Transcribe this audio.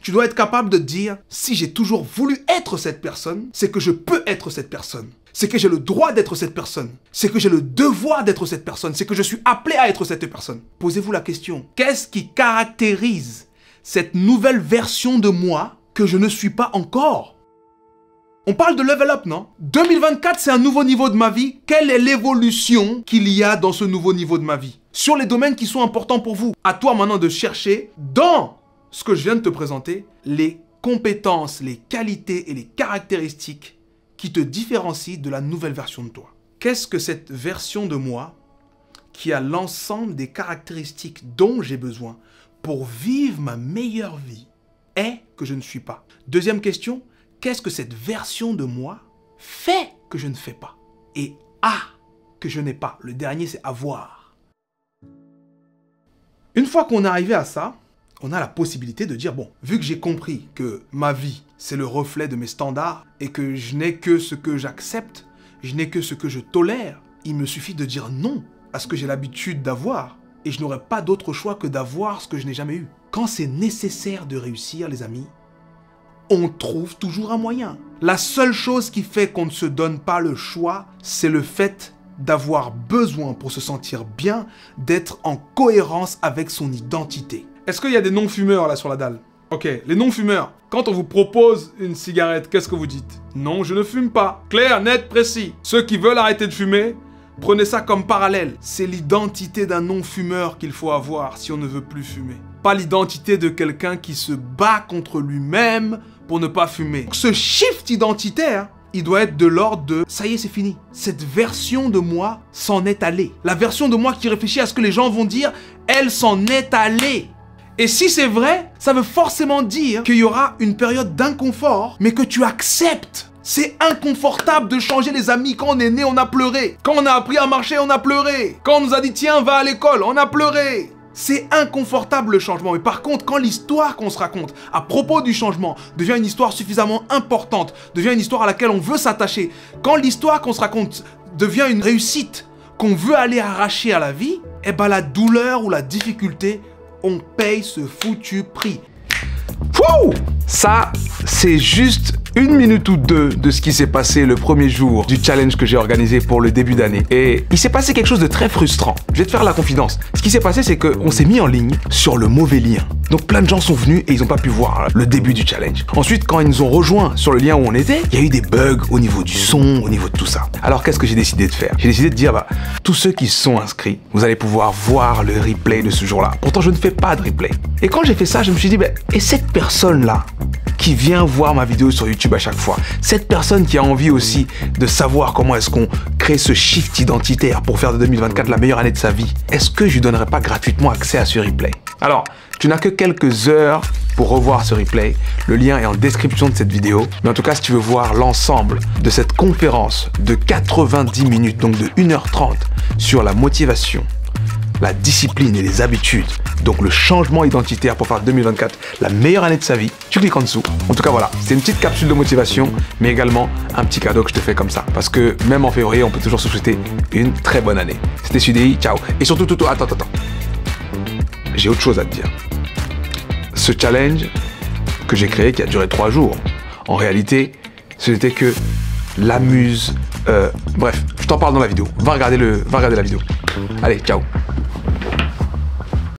Tu dois être capable de dire, si j'ai toujours voulu être cette personne, c'est que je peux être cette personne. C'est que j'ai le droit d'être cette personne. C'est que j'ai le devoir d'être cette personne. C'est que je suis appelé à être cette personne. Posez-vous la question, qu'est-ce qui caractérise cette nouvelle version de moi que je ne suis pas encore? On parle de level up, non? 2024, c'est un nouveau niveau de ma vie. Quelle est l'évolution qu'il y a dans ce nouveau niveau de ma vie? Sur les domaines qui sont importants pour vous. À toi maintenant de chercher dans ce que je viens de te présenter, les compétences, les qualités et les caractéristiques qui te différencient de la nouvelle version de toi. Qu'est-ce que cette version de moi qui a l'ensemble des caractéristiques dont j'ai besoin pour vivre ma meilleure vie est que je ne suis pas? Deuxième question, qu'est-ce que cette version de moi fait que je ne fais pas et a que je n'ai pas? Le dernier, c'est avoir. Une fois qu'on est arrivé à ça, on a la possibilité de dire, bon, vu que j'ai compris que ma vie, c'est le reflet de mes standards et que je n'ai que ce que j'accepte, je n'ai que ce que je tolère, il me suffit de dire non à ce que j'ai l'habitude d'avoir et je n'aurai pas d'autre choix que d'avoir ce que je n'ai jamais eu. Quand c'est nécessaire de réussir, les amis, on trouve toujours un moyen. La seule chose qui fait qu'on ne se donne pas le choix, c'est le fait d'avoir besoin pour se sentir bien, d'être en cohérence avec son identité. Est-ce qu'il y a des non-fumeurs là sur la dalle? Ok, les non-fumeurs, quand on vous propose une cigarette, qu'est-ce que vous dites? Non, je ne fume pas. Clair, net, précis. Ceux qui veulent arrêter de fumer, prenez ça comme parallèle. C'est l'identité d'un non-fumeur qu'il faut avoir si on ne veut plus fumer. Pas l'identité de quelqu'un qui se bat contre lui-même pour ne pas fumer. Ce shift identitaire, il doit être de l'ordre de « ça y est, c'est fini ». Cette version de moi s'en est allée. La version de moi qui réfléchit à ce que les gens vont dire, elle s'en est allée. Et si c'est vrai, ça veut forcément dire qu'il y aura une période d'inconfort, mais que tu acceptes. C'est inconfortable de changer les amis. Quand on est né, on a pleuré. Quand on a appris à marcher, on a pleuré. Quand on nous a dit « tiens, va à l'école », on a pleuré. C'est inconfortable le changement. Mais par contre, quand l'histoire qu'on se raconte à propos du changement devient une histoire suffisamment importante, devient une histoire à laquelle on veut s'attacher, quand l'histoire qu'on se raconte devient une réussite qu'on veut aller arracher à la vie, eh ben la douleur ou la difficulté, on paye ce foutu prix. Wouh! Ça, c'est juste 1 minute ou 2 de ce qui s'est passé le premier jour du challenge que j'ai organisé pour le début d'année. Et il s'est passé quelque chose de très frustrant. Je vais te faire la confidence. Ce qui s'est passé, c'est qu'on s'est mis en ligne sur le mauvais lien. Donc plein de gens sont venus et ils n'ont pas pu voir le début du challenge. Ensuite, quand ils nous ont rejoints sur le lien où on était, il y a eu des bugs au niveau du son, au niveau de tout ça. Alors qu'est-ce que j'ai décidé de faire? J'ai décidé de dire, tous ceux qui se sont inscrits, vous allez pouvoir voir le replay de ce jour-là. Pourtant, je ne fais pas de replay. Et quand j'ai fait ça, je me suis dit, et cette personne-là qui vient voir ma vidéo sur YouTube à chaque fois, cette personne qui a envie aussi de savoir comment est-ce qu'on crée ce shift identitaire pour faire de 2024 la meilleure année de sa vie, est-ce que je lui donnerais pas gratuitement accès à ce replay? Alors, tu n'as que quelques heures pour revoir ce replay. Le lien est en description de cette vidéo. Mais en tout cas, si tu veux voir l'ensemble de cette conférence de 90 minutes, donc de 1h30, sur la motivation, la discipline et les habitudes, donc le changement identitaire pour faire 2024 la meilleure année de sa vie, tu cliques en dessous. En tout cas, voilà, c'est une petite capsule de motivation, mais également un petit cadeau que je te fais comme ça. Parce que même en février, on peut toujours se souhaiter une très bonne année. C'était Sudei, ciao. Et surtout, attends. J'ai autre chose à te dire. Ce challenge que j'ai créé, qui a duré 3 jours, en réalité, ce n'était que l'amuse. Bref, je t'en parle dans la vidéo. Va regarder la vidéo. Allez, ciao.